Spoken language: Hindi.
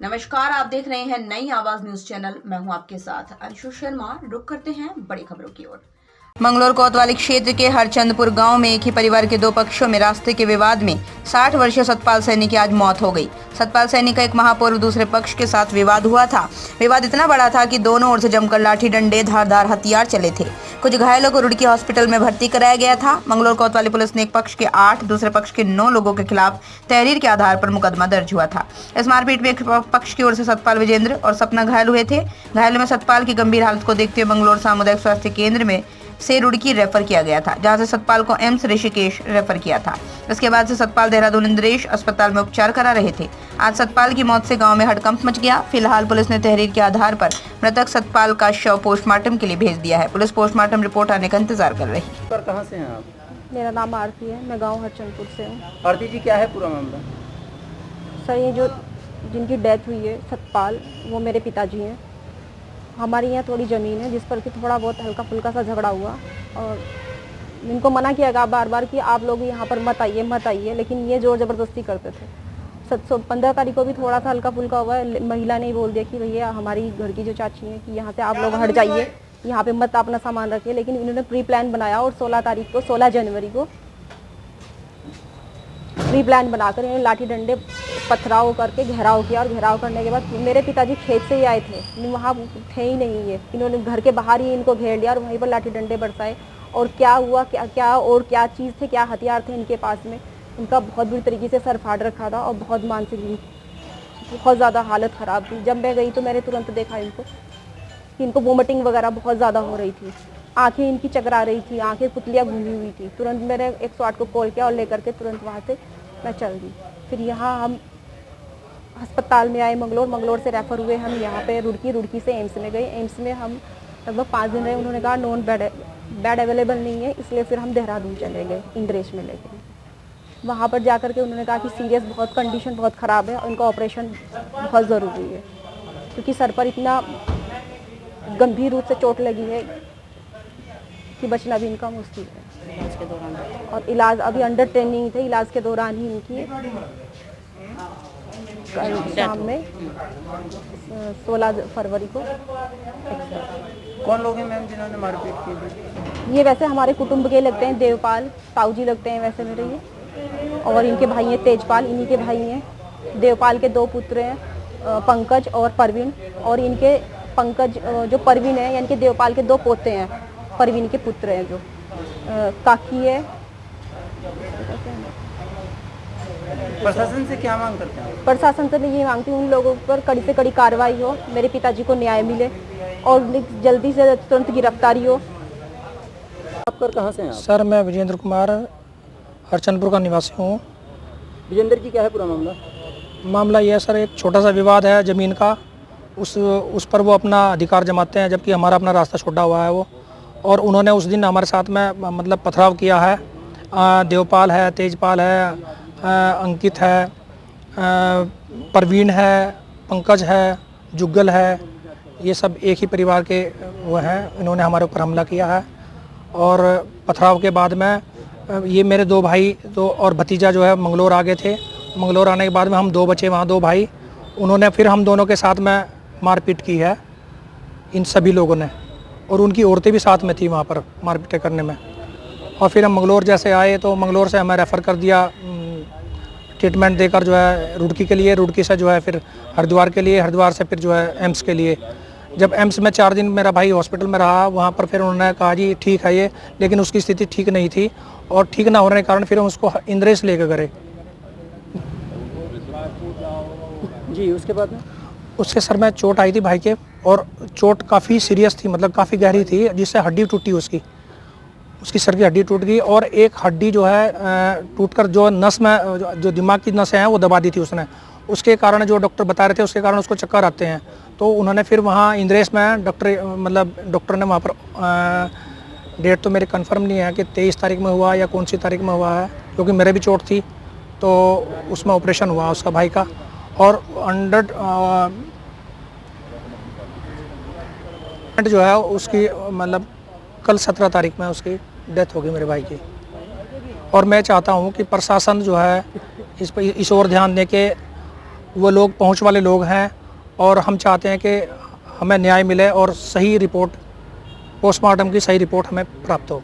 नमस्कार, आप देख रहे हैं नई आवाज न्यूज चैनल। मैं हूं आपके साथ अंशु शर्मा। रुक करते हैं बड़ी खबरों की ओर। मंगलौर कोतवाली क्षेत्र के हरचंदपुर गांव में एक ही परिवार के दो पक्षों में रास्ते के विवाद में 60 वर्षीय सतपाल सैनी की आज मौत हो गई। सतपाल सैनी का एक माह पूर्व दूसरे पक्ष के साथ विवाद हुआ था। विवाद इतना बड़ा था कि दोनों ओर से जमकर लाठी डंडे धारदार हथियार चले थे। कुछ घायलों को रुड़की हॉस्पिटल में भर्ती कराया गया था। मंगलौर कोतवाली पुलिस ने एक पक्ष के 8 दूसरे पक्ष के 9 लोगों के खिलाफ तहरीर के आधार पर मुकदमा दर्ज हुआ था। इस मारपीट में एक पक्ष की ओर से सतपाल विजेंद्र और सपना घायल हुए थे। घायलों में सतपाल की गंभीर हालत को देखते हुए मंगलौर सामुदायिक स्वास्थ्य केंद्र में से रुड़की रेफर किया गया था, जहां से सतपाल को एम्स ऋषिकेश रेफर किया था। इसके बाद से सतपाल देहरादून इंद्रेश अस्पताल में उपचार करा रहे थे। आज सतपाल की मौत से गांव में हड़कंप मच गया। फिलहाल पुलिस ने तहरीर के आधार पर मृतक सतपाल का शव पोस्टमार्टम के लिए भेज दिया है। पुलिस पोस्टमार्टम रिपोर्ट आने का इंतजार कर रही है। पर कहाँ से हैं आप? मेरा नाम आरती है, मैं गांव हरचंदपुर से हूँ। आरती जी, क्या है पूरा मामला? सर, ये जो जिनकी डेथ हुई है सतपाल, वो मेरे पिताजी हैं। हमारी यहाँ थोड़ी ज़मीन है जिस पर कि थोड़ा बहुत हल्का फुल्का सा झगड़ा हुआ और इनको मना किया गया बार बार कि आप लोग यहाँ पर मत आइए, लेकिन ये ज़ोर ज़बरदस्ती करते थे। 15 तारीख को भी थोड़ा सा हल्का फुल्का हुआ है। महिला ने ही बोल दिया कि भैया हमारी घर की जो चाची है कि यहाँ से आप लोग हट जाइए, यहाँ पे मत अपना सामान रखिए। लेकिन इन्होंने प्री प्लान बनाया और 16 जनवरी को प्री प्लान बनाकर इन्होंने लाठी डंडे पथराव करके घेराव किया और घेराव करने के बाद मेरे पिताजी खेत से ही आए थे, वहाँ थे ही नहीं ये। इन्होंने घर के बाहर ही इनको घेर लिया और वहीं पर लाठी डंडे बरसाए। और क्या हुआ, क्या चीज़ थे, क्या हथियार थे इनके पास में, इनका बहुत बुरी तरीके से सर फाड़ रखा था और बहुत मानसिक बहुत ज़्यादा हालत ख़राब थी। जब मैं गई तो मैंने तुरंत देखा इनको कि इनको वोमिटिंग वगैरह बहुत ज़्यादा हो रही थी, आंखें इनकी चकरा रही थी, आंखें पुतलियाँ घूमी हुई थी। तुरंत मैंने 108 को कॉल किया और लेकर के तुरंत वहाँ से मैं चल दी। फिर यहाँ हम अस्पताल में आए, मंगलौर से रेफ़र हुए हम यहाँ पे रुड़की से एम्स में गए। एम्स में हम लगभग 5 दिन रहे। उन्होंने कहा नॉन बेड अवेलेबल नहीं है, इसलिए फिर हम देहरादून चले गए इंद्रेश में लेकर। वहाँ पर जाकर के उन्होंने कहा कि सीरियस बहुत कंडीशन बहुत ख़राब है और इनका ऑपरेशन बहुत ज़रूरी है, क्योंकि सर पर इतना गंभीर रूप से चोट लगी है कि बचना भी इनका मुश्किल है। इलाज के दौरान और इलाज अभी अंडर ट्रेनिंग थे, इलाज के दौरान ही इनकी कल शाम में 16 फरवरी को। कौन लोग हैं मैम जिन्होंने मारपीट की थी? ये वैसे हमारे कुटुंब के लगते हैं, देवपाल ताऊ जी लगते हैं वैसे मेरे ये, और इनके भाई हैं तेजपाल, इन्हीं के भाई हैं। देवपाल के 2 पुत्र हैं, पंकज और परवीन, और इनके पंकज जो परवीन है, यानी कि देवपाल के 2 पोते हैं, परवीन के पुत्र हैं जो काकी है। प्रशासन से क्या मांग करते हैं? प्रशासन से मैं ये मांगती हूँ उन लोगों पर कड़ी से कड़ी कार्रवाई हो, मेरे पिताजी को न्याय मिले और जल्दी से तुरंत गिरफ्तारी हो। आप पर कहाँ से हैं आप? सर, मैं विजेंद्र कुमार हरचंदपुर का निवासी हूँ। विजेंद्र जी, क्या है पूरा मामला? मामला यह है सर, एक छोटा सा विवाद है ज़मीन का। उस पर वो अपना अधिकार जमाते हैं, जबकि हमारा अपना रास्ता छोड़ा हुआ है वो। और उन्होंने उस दिन हमारे साथ में मतलब पथराव किया है। देवपाल है, तेजपाल है, अंकित है, परवीन है, पंकज है, जुग्गल है, ये सब एक ही परिवार के वो हैं। इन्होंने हमारे ऊपर हमला किया है और पथराव के बाद में ये मेरे 2 भाई और भतीजा जो है मंगलौर आ गए थे। मंगलौर आने के बाद में हम 2 बचे वहाँ, 2 भाई। उन्होंने फिर हम दोनों के साथ में मारपीट की है इन सभी लोगों ने, और उनकी औरतें भी साथ में थी वहाँ पर मारपीट करने में। और फिर हम मंगलौर जैसे आए तो मंगलौर से हमें रेफ़र कर दिया ट्रीटमेंट देकर जो है रुड़की के लिए, रुड़की से जो है फिर हरिद्वार के लिए, हरिद्वार से फिर जो है एम्स के लिए। जब एम्स में 4 दिन मेरा भाई हॉस्पिटल में रहा, वहाँ पर फिर उन्होंने कहा जी ठीक है ये, लेकिन उसकी स्थिति ठीक नहीं थी और ठीक ना होने के कारण फिर हम उसको इंद्रेश लेकर गए जी। उसके बाद में उसके सर में चोट आई थी भाई के, और चोट काफ़ी सीरियस थी, मतलब काफ़ी गहरी थी, जिससे हड्डी टूटी उसकी सर की हड्डी टूट गई। और एक हड्डी जो है टूटकर जो नस में जो दिमाग की नसें हैं वो दबा दी थी उसने। उसके कारण जो डॉक्टर बता रहे थे उसके कारण उसको चक्कर आते हैं। तो उन्होंने फिर वहाँ इंद्रेश में डॉक्टर ने वहाँ पर डेट तो मेरी कंफर्म नहीं है कि 23 तारीख में हुआ या कौन सी तारीख में हुआ है, क्योंकि मेरे भी चोट थी, तो उसमें ऑपरेशन हुआ उसका भाई का। और जो है उसकी मतलब कल 17 तारीख में उसकी डेथ होगी मेरे भाई की। और मैं चाहता हूँ कि प्रशासन जो है इस पर इस ओर ध्यान दे के वो लोग पहुंच वाले लोग हैं और हम चाहते हैं कि हमें न्याय मिले और सही रिपोर्ट, पोस्टमार्टम की सही रिपोर्ट हमें प्राप्त हो।